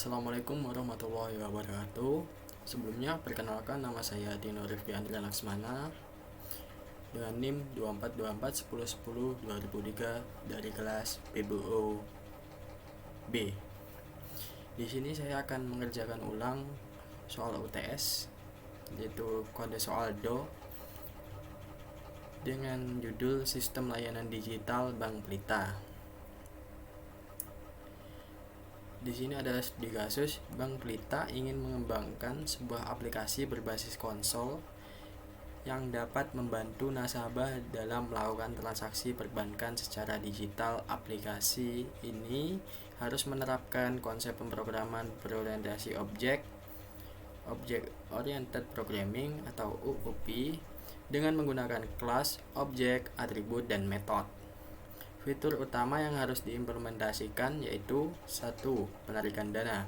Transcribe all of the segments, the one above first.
Assalamualaikum warahmatullahi wabarakatuh. Sebelumnya perkenalkan, nama saya Dino Rifki Andrian Laksmana dengan NIM 24241010-2003 dari kelas PBO B. Di sini saya akan mengerjakan ulang soal UTS, yaitu kode soal DO dengan judul Sistem Layanan Digital Bank Pelita. Di sini ada studi kasus Bank Pelita ingin mengembangkan sebuah aplikasi berbasis konsol yang dapat membantu nasabah dalam melakukan transaksi perbankan secara digital. Aplikasi ini harus menerapkan konsep pemrograman berorientasi Object Oriented Programming atau OOP dengan menggunakan kelas, objek, atribut, dan metode. Fitur utama yang harus diimplementasikan yaitu 1. Penarikan dana.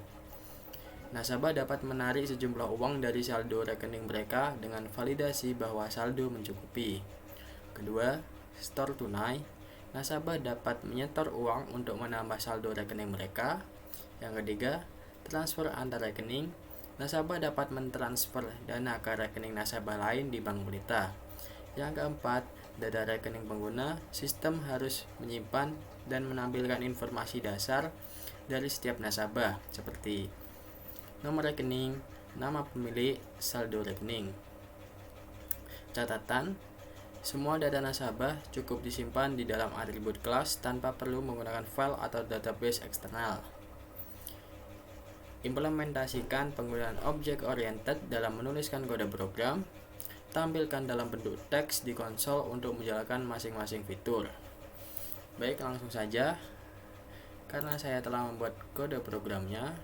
Nasabah dapat menarik sejumlah uang dari saldo rekening mereka dengan validasi bahwa saldo mencukupi. Kedua, store tunai. Nasabah dapat menyetor uang untuk menambah saldo rekening mereka. Yang ketiga, transfer antar rekening. Nasabah dapat mentransfer dana ke rekening nasabah lain di Bank Pelita. Yang keempat, data rekening pengguna. Sistem harus menyimpan dan menampilkan informasi dasar dari setiap nasabah seperti nomor rekening, nama pemilik, saldo rekening. Catatan, semua data nasabah cukup disimpan di dalam atribut kelas tanpa perlu menggunakan file atau database eksternal. Implementasikan penggunaan objek oriented dalam menuliskan kode program. Tampilkan dalam bentuk teks di konsol untuk menjalankan masing-masing fitur. Baik, langsung saja. Karena saya telah membuat kode programnya,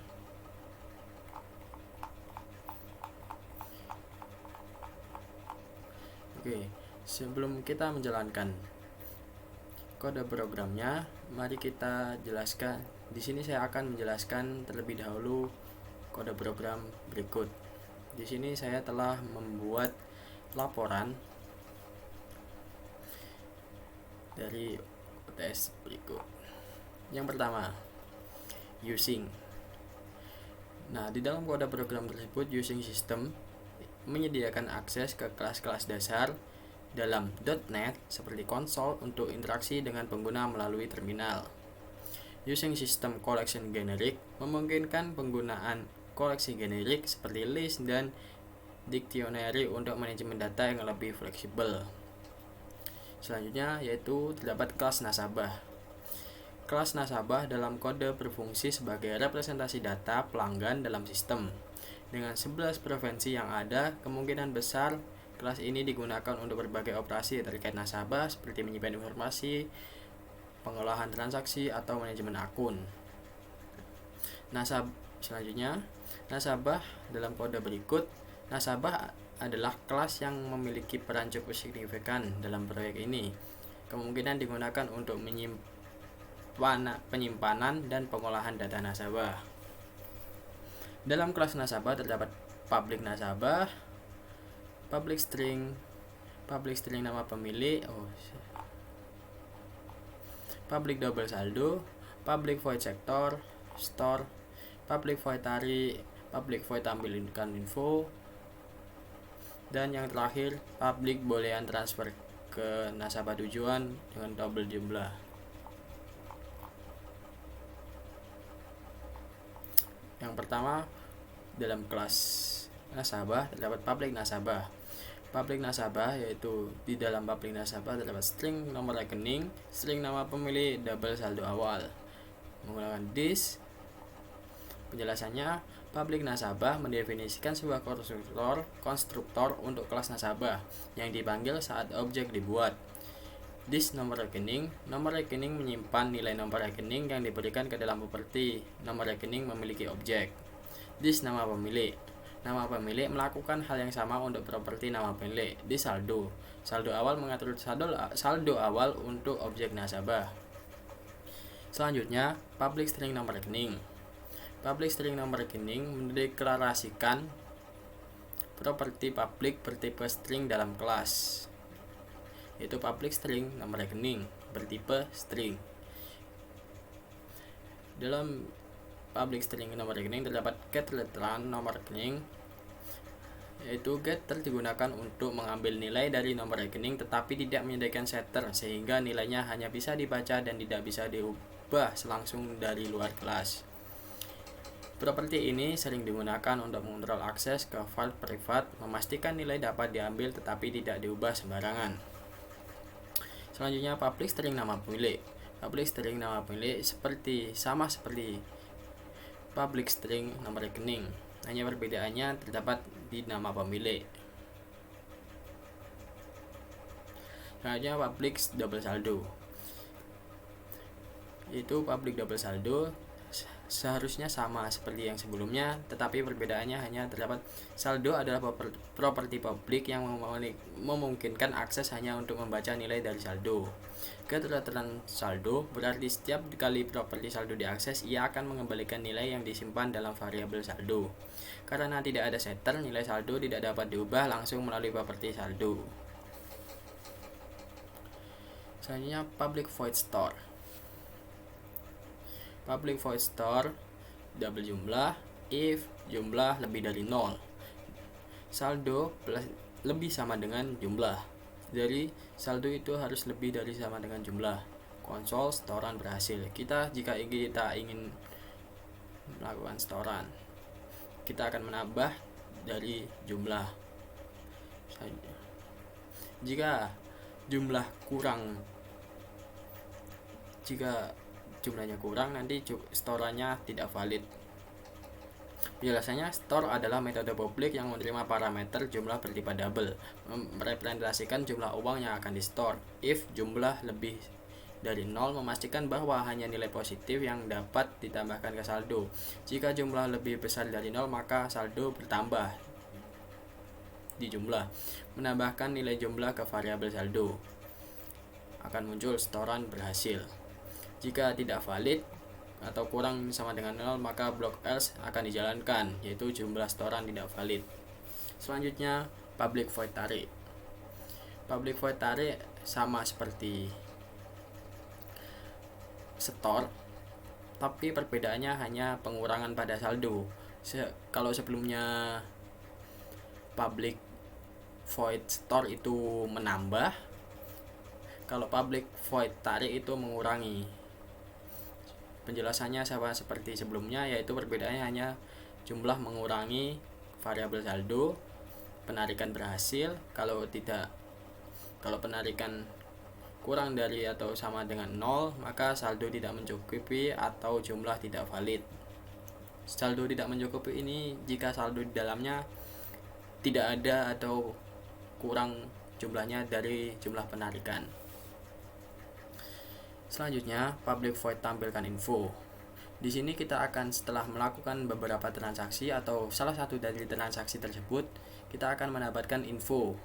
sebelum kita menjalankan kode programnya, mari kita jelaskan. Di sini saya akan menjelaskan terlebih dahulu kode program berikut. Di sini saya telah membuat laporan dari UTS berikut. Yang pertama, using. Nah, di dalam kode program tersebut, using system menyediakan akses ke kelas-kelas dasar dalam .NET seperti konsol untuk interaksi dengan pengguna melalui terminal. Using system collection generic memungkinkan penggunaan koleksi generik seperti list dan dictionary untuk manajemen data yang lebih fleksibel. Selanjutnya yaitu terdapat kelas nasabah. Kelas nasabah dalam kode berfungsi sebagai representasi data pelanggan dalam sistem. Dengan 11 preferensi yang ada, kemungkinan besar kelas ini digunakan untuk berbagai operasi terkait nasabah seperti menyimpan informasi, pengolahan transaksi, atau manajemen akun. Selanjutnya, nasabah dalam kode berikut. Nasabah adalah kelas yang memiliki peran cukup signifikan dalam proyek ini. Kemungkinan digunakan untuk penyimpanan dan pengolahan data nasabah. Dalam kelas nasabah terdapat public nasabah, public string nama pemilik, public double saldo, public void sektor, store, public void tarik, public void tampilkan info, dan yang terakhir public bolehan transfer ke nasabah tujuan dengan double jumlah. Yang pertama, dalam kelas nasabah terdapat public nasabah. Public nasabah yaitu di dalam public nasabah terdapat string nomor rekening, string nama pemilik, double saldo awal. Menggunakan this. Penjelasannya, public nasabah mendefinisikan sebuah konstruktor untuk kelas nasabah yang dipanggil saat objek dibuat. This nomor rekening menyimpan nilai nomor rekening yang diberikan ke dalam properti. Nomor rekening memiliki objek. This nama pemilik melakukan hal yang sama untuk properti nama pemilik. This saldo awal mengatur saldo awal untuk objek nasabah. Selanjutnya, public string nomor rekening. Public string nomor rekening mendeklarasikan properti public bertipe string dalam kelas, yaitu public string nomor rekening bertipe string. Dalam public string nomor rekening terdapat getReturn nomor rekening, yaitu getter digunakan untuk mengambil nilai dari nomor rekening tetapi tidak menyediakan setter, sehingga nilainya hanya bisa dibaca dan tidak bisa diubah langsung dari luar kelas. Properti ini sering digunakan untuk mengontrol akses ke file privat, memastikan nilai dapat diambil tetapi tidak diubah sembarangan. Selanjutnya, public string nama pemilik. Public string nama pemilik sama seperti public string nomor rekening, hanya perbedaannya terdapat di nama pemilik. Selanjutnya, public double saldo, yaitu public double saldo seharusnya sama seperti yang sebelumnya, tetapi perbedaannya hanya terdapat saldo adalah properti publik yang memungkinkan akses hanya untuk membaca nilai dari saldo. GetReturn saldo berarti setiap kali properti saldo diakses, ia akan mengembalikan nilai yang disimpan dalam variabel saldo. Karena tidak ada setter, nilai saldo tidak dapat diubah langsung melalui properti saldo. Selanjutnya, public void store. Public void store double jumlah if jumlah lebih dari 0. Saldo plus lebih sama dengan jumlah. Jadi saldo itu harus lebih dari sama dengan jumlah. Konsol setoran berhasil. Jika kita ingin melakukan setoran, kita akan menambah dari jumlah. Jika jumlahnya kurang, nanti storannya tidak valid. Biasanya store adalah metode publik yang menerima parameter jumlah bertipe double, merepresentasikan jumlah uang yang akan di store. If jumlah lebih dari 0, memastikan bahwa hanya nilai positif yang dapat ditambahkan ke saldo. Jika jumlah lebih besar dari 0, maka saldo bertambah di jumlah. Menambahkan nilai jumlah ke variabel saldo, akan muncul setoran berhasil. Jika tidak valid atau kurang sama dengan 0, maka blok else akan dijalankan, yaitu jumlah setoran tidak valid. Selanjutnya, public void tarik. Public void tarik sama seperti store, tapi perbedaannya hanya pengurangan pada saldo. Kalau sebelumnya public void store itu menambah, kalau public void tarik itu mengurangi. Penjelasannya sama seperti sebelumnya, yaitu perbedaannya hanya jumlah mengurangi variabel saldo, penarikan berhasil. Kalau penarikan kurang dari atau sama dengan 0, maka saldo tidak mencukupi atau jumlah tidak valid. Saldo tidak mencukupi ini jika saldo di dalamnya tidak ada atau kurang jumlahnya dari jumlah penarikan. Selanjutnya, public void tampilkan info. Di sini kita akan setelah melakukan beberapa transaksi atau salah satu dari transaksi tersebut, kita akan mendapatkan info.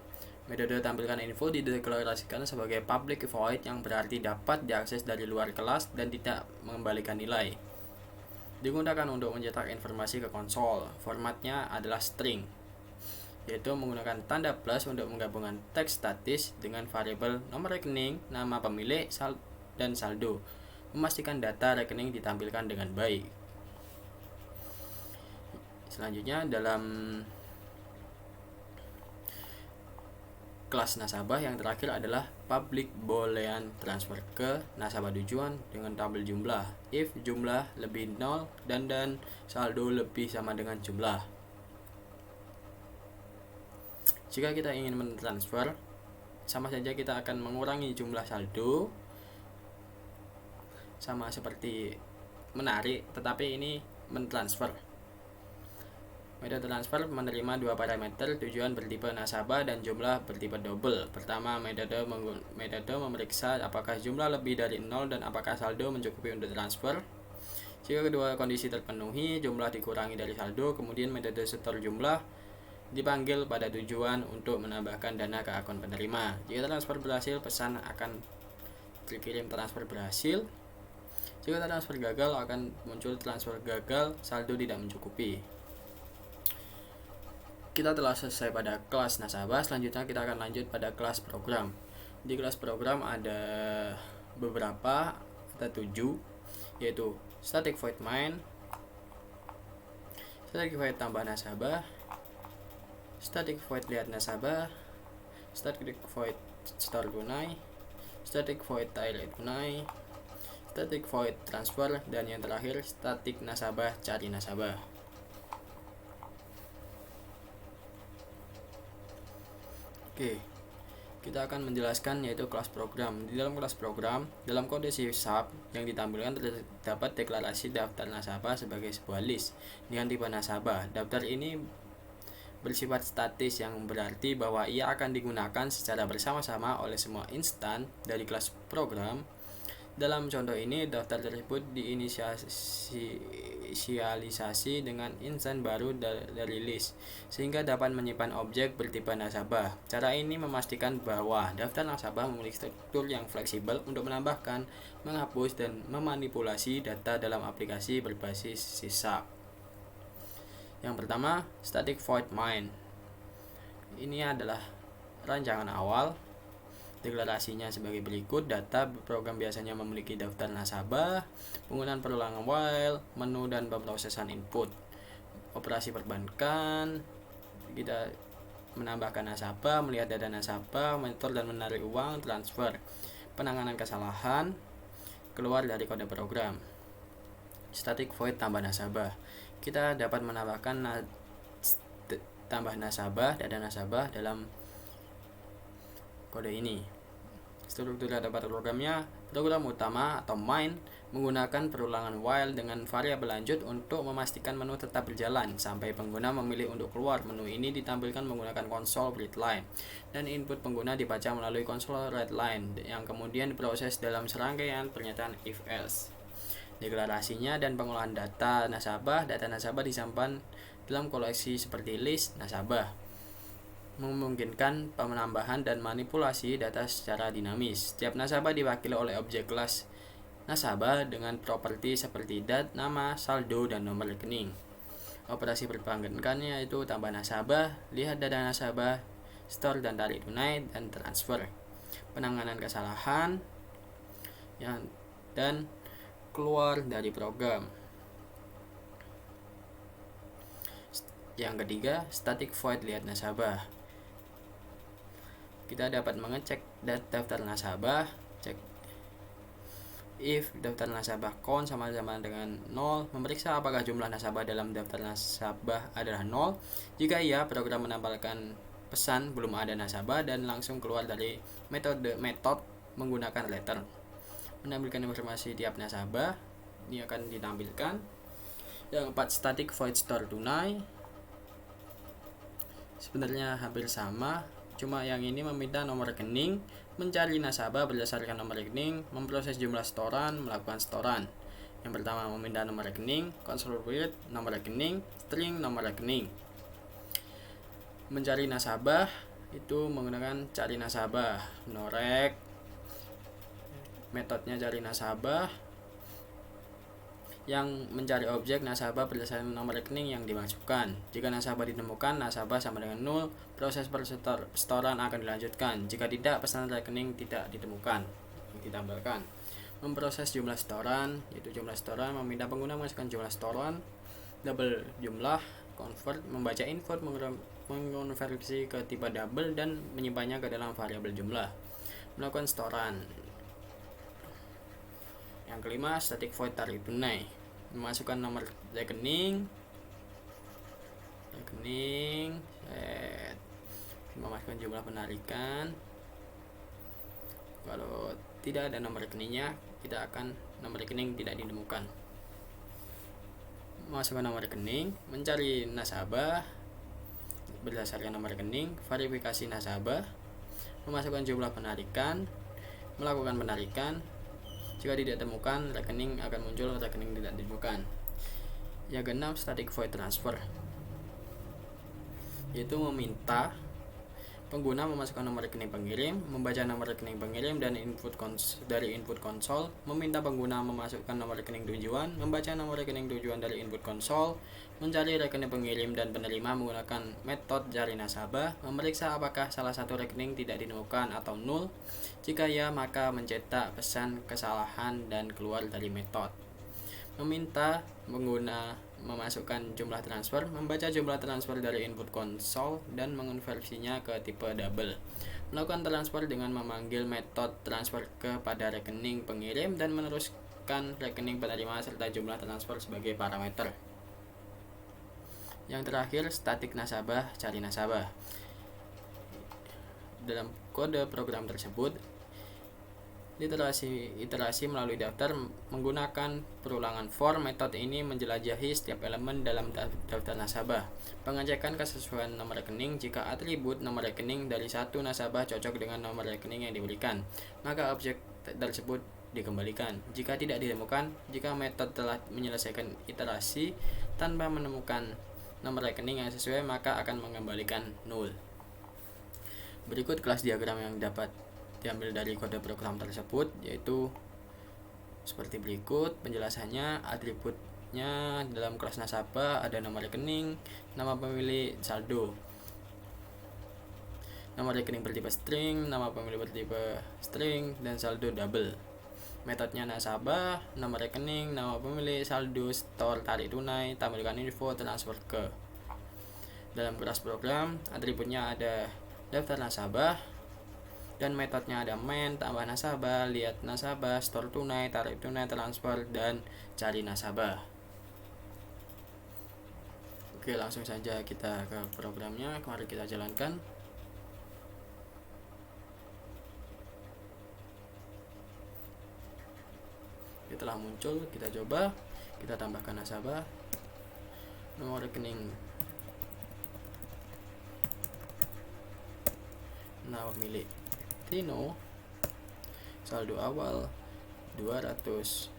Metode tampilkan info dideklarasikan sebagai public void yang berarti dapat diakses dari luar kelas dan tidak mengembalikan nilai. Digunakan untuk mencetak informasi ke konsol. Formatnya adalah string, yaitu menggunakan tanda plus untuk menggabungkan teks statis dengan variabel nomor rekening, nama pemilik, dan saldo, memastikan data rekening ditampilkan dengan baik. Selanjutnya, dalam kelas nasabah yang terakhir adalah public boolean transfer ke nasabah tujuan dengan tabel jumlah if jumlah lebih 0 dan saldo lebih sama dengan jumlah. Jika kita ingin mentransfer, sama saja kita akan mengurangi jumlah saldo, sama seperti menarik, tetapi ini mentransfer. Metode transfer menerima dua parameter, tujuan bertipe nasabah dan jumlah bertipe double. Pertama, metode memeriksa apakah jumlah lebih dari 0 dan apakah saldo mencukupi untuk transfer. Jika kedua kondisi terpenuhi, jumlah dikurangi dari saldo, kemudian metode setor jumlah dipanggil pada tujuan untuk menambahkan dana ke akun penerima. Jika transfer berhasil, pesan akan dikirim transfer berhasil. Jika transfer gagal, akan muncul transfer gagal, saldo tidak mencukupi. Kita telah selesai pada kelas nasabah. Selanjutnya kita akan lanjut pada kelas program. Di kelas program ada beberapa, ada 7, yaitu static void main, static void tambah nasabah, static void lihat nasabah, static void store tunai, static void tarik tunai, static void transfer, dan yang terakhir static nasabah cari nasabah. Oke, kita akan menjelaskan yaitu kelas program. Di dalam kelas program, dalam kode C# yang ditampilkan terdapat deklarasi daftar nasabah sebagai sebuah list dengan tipe nasabah. Daftar ini bersifat statis yang berarti bahwa ia akan digunakan secara bersama-sama oleh semua instan dari kelas program. Dalam contoh ini, daftar tersebut diinisialisasi dengan instan baru dari list, sehingga dapat menyimpan objek bertipe nasabah. Cara ini memastikan bahwa daftar nasabah memiliki struktur yang fleksibel untuk menambahkan, menghapus, dan memanipulasi data dalam aplikasi berbasis C#. Yang pertama, static void main. Ini adalah rancangan awal. Deklarasinya sebagai berikut: data program biasanya memiliki daftar nasabah, penggunaan perulangan while, menu, dan pemrosesan input. Operasi perbankan, kita menambahkan nasabah, melihat data nasabah, menyetor dan menarik uang, transfer. Penanganan kesalahan, keluar dari kode program. Static void tambah nasabah, kita dapat menambahkan tambah nasabah, data nasabah dalam kode ini. Struktur data programnya: program utama atau main menggunakan perulangan while dengan variabel lanjut untuk memastikan menu tetap berjalan sampai pengguna memilih untuk keluar. Menu ini ditampilkan menggunakan konsol readline, dan input pengguna dibaca melalui konsol readline yang kemudian diproses dalam serangkaian pernyataan if else. Deklarasinya dan pengolahan data nasabah disimpan dalam koleksi seperti list nasabah, memungkinkan penambahan dan manipulasi data secara dinamis. Setiap nasabah diwakili oleh objek kelas nasabah dengan properti seperti dat, nama, saldo, dan nomor rekening. Operasi perbankan yaitu tambah nasabah, lihat data nasabah, store dan tarik tunai, dan transfer. Penanganan kesalahan dan keluar dari program. Yang ketiga, static void lihat nasabah. Kita dapat mengecek daftar nasabah, cek if daftar nasabah count sama-sama dengan 0, memeriksa apakah jumlah nasabah dalam daftar nasabah adalah 0. Jika iya, program menampilkan pesan belum ada nasabah dan langsung keluar dari metode menggunakan letter. Menampilkan informasi tiap nasabah, ini akan ditampilkan. Yang keempat, static void store tunai. Sebenarnya hampir sama, cuma yang ini meminta nomor rekening, mencari nasabah berdasarkan nomor rekening, memproses jumlah setoran, melakukan setoran. Yang pertama meminta nomor rekening, console read nomor rekening, string nomor rekening. Mencari nasabah itu menggunakan cari nasabah, norek. Metodenya cari nasabah yang mencari objek nasabah berdasarkan nomor rekening yang dimasukkan. Jika nasabah ditemukan, nasabah sama dengan 0, proses setoran akan dilanjutkan. Jika tidak, pesan rekening tidak ditemukan, ditampilkan. Memproses jumlah setoran, yaitu jumlah setoran meminta pengguna memasukkan jumlah setoran, double jumlah, convert, membaca input, mengonversi ke tipe double, dan menyimpannya ke dalam variabel jumlah. Melakukan setoran. Yang kelima, static void tarik tunai, memasukkan nomor rekening, memasukkan jumlah penarikan. Kalau tidak ada nomor rekeningnya, kita akan nomor rekening tidak ditemukan. Memasukkan nomor rekening, mencari nasabah berdasarkan nomor rekening, verifikasi nasabah, memasukkan jumlah penarikan, melakukan penarikan. Jika tidak ditemukan, rekening akan muncul rekening tidak ditemukan. Yang keenam, static void transfer, yaitu meminta pengguna memasukkan nomor rekening pengirim, membaca nomor rekening pengirim dan dari input konsol, meminta pengguna memasukkan nomor rekening tujuan, membaca nomor rekening tujuan dari input konsol, mencari rekening pengirim dan penerima menggunakan metode cari nasabah, memeriksa apakah salah satu rekening tidak ditemukan atau 0. Jika ya, maka mencetak pesan kesalahan dan keluar dari metode. meminta pengguna memasukkan jumlah transfer, membaca jumlah transfer dari input konsol, dan mengonversinya ke tipe double. Melakukan transfer dengan memanggil metode transfer kepada rekening pengirim dan meneruskan rekening penerima serta jumlah transfer sebagai parameter. Yang terakhir, statik nasabah, cari nasabah. Dalam kode program tersebut, iterasi melalui daftar menggunakan perulangan for. Metode ini menjelajahi setiap elemen dalam daftar nasabah. Pengecekan kesesuaian nomor rekening. Jika atribut nomor rekening dari satu nasabah cocok dengan nomor rekening yang diberikan, maka objek tersebut dikembalikan. Jika tidak ditemukan, jika metode telah menyelesaikan iterasi tanpa menemukan nomor rekening yang sesuai, maka akan mengembalikan null. Berikut kelas diagram yang dapat diambil dari kode program tersebut, yaitu seperti berikut penjelasannya. Atributnya dalam kelas nasabah ada nomor rekening, nama pemilik, saldo. Nama rekening bertipe string, nama pemilik bertipe string, dan saldo double. Metodenya nasabah, nomor rekening, nama pemilik, saldo, store, tarik tunai, tampilkan info, transfer ke. Dalam kelas program, atributnya ada daftar nasabah, dan metodenya ada main, tambah nasabah, lihat nasabah, store tunai, tarik tunai, transfer, dan cari nasabah. Oke, langsung saja kita ke programnya. Mari kita jalankan. Telah muncul, kita coba, kita tambahkan nasabah, nomor rekening, nama milik Tino, saldo awal 200.000.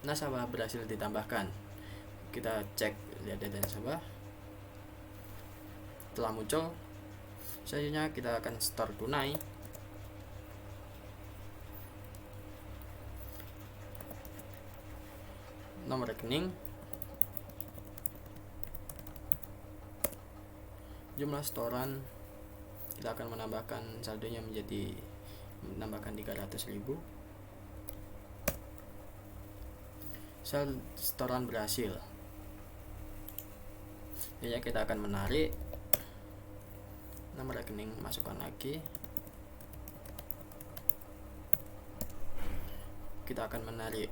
Nasabah berhasil ditambahkan. Kita cek lihat data nasabah, telah muncul. Selanjutnya kita akan store tunai. Nomor rekening, jumlah setoran, kita akan menambahkan saldonya menjadi menambahkan 300.000. Setoran berhasil. Jadi kita akan menarik nomor rekening, masukkan lagi. Kita akan menarik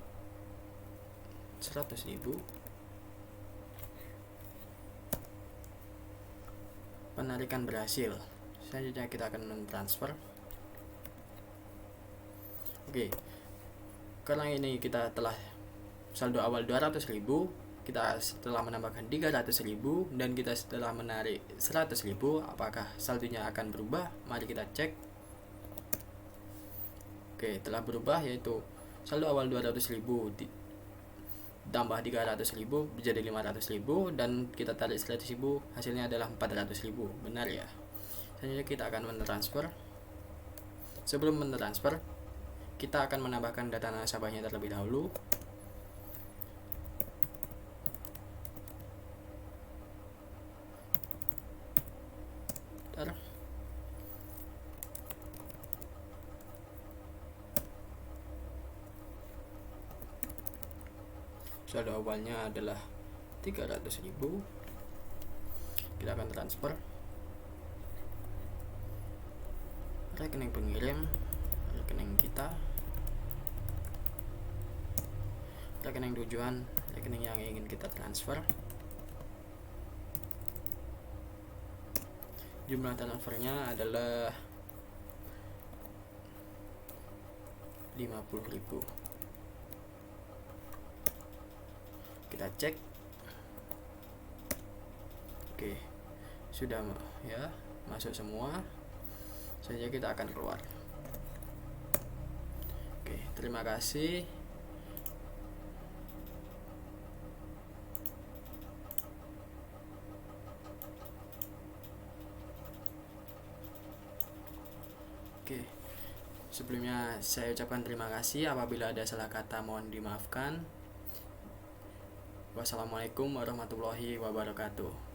100.000. Penarikan berhasil. Selanjutnya kita akan mentransfer. Oke. Karena ini kita telah saldo awal 200.000, kita setelah menambahkan 300.000 dan kita setelah menarik 100.000, apakah saldonya akan berubah? Mari kita cek. Oke, telah berubah, yaitu saldo awal 200.000 tambah 300.000 menjadi 500.000, dan kita tarik 100.000, hasilnya adalah 400.000. Benar ya? Selanjutnya kita akan mentransfer. Sebelum mentransfer, kita akan menambahkan data nasabahnya terlebih dahulu. Saldo awalnya adalah 300.000. Kita akan transfer rekening pengirim, rekening kita, rekening tujuan, rekening yang ingin kita transfer. Jumlah transfernya adalah 50.000. Kita cek. Oke, sudah ya, masuk semua. Saja kita akan keluar. Oke, terima kasih. Oke, sebelumnya saya ucapkan terima kasih. Apabila ada salah kata mohon dimaafkan. Wassalamualaikum warahmatullahi wabarakatuh.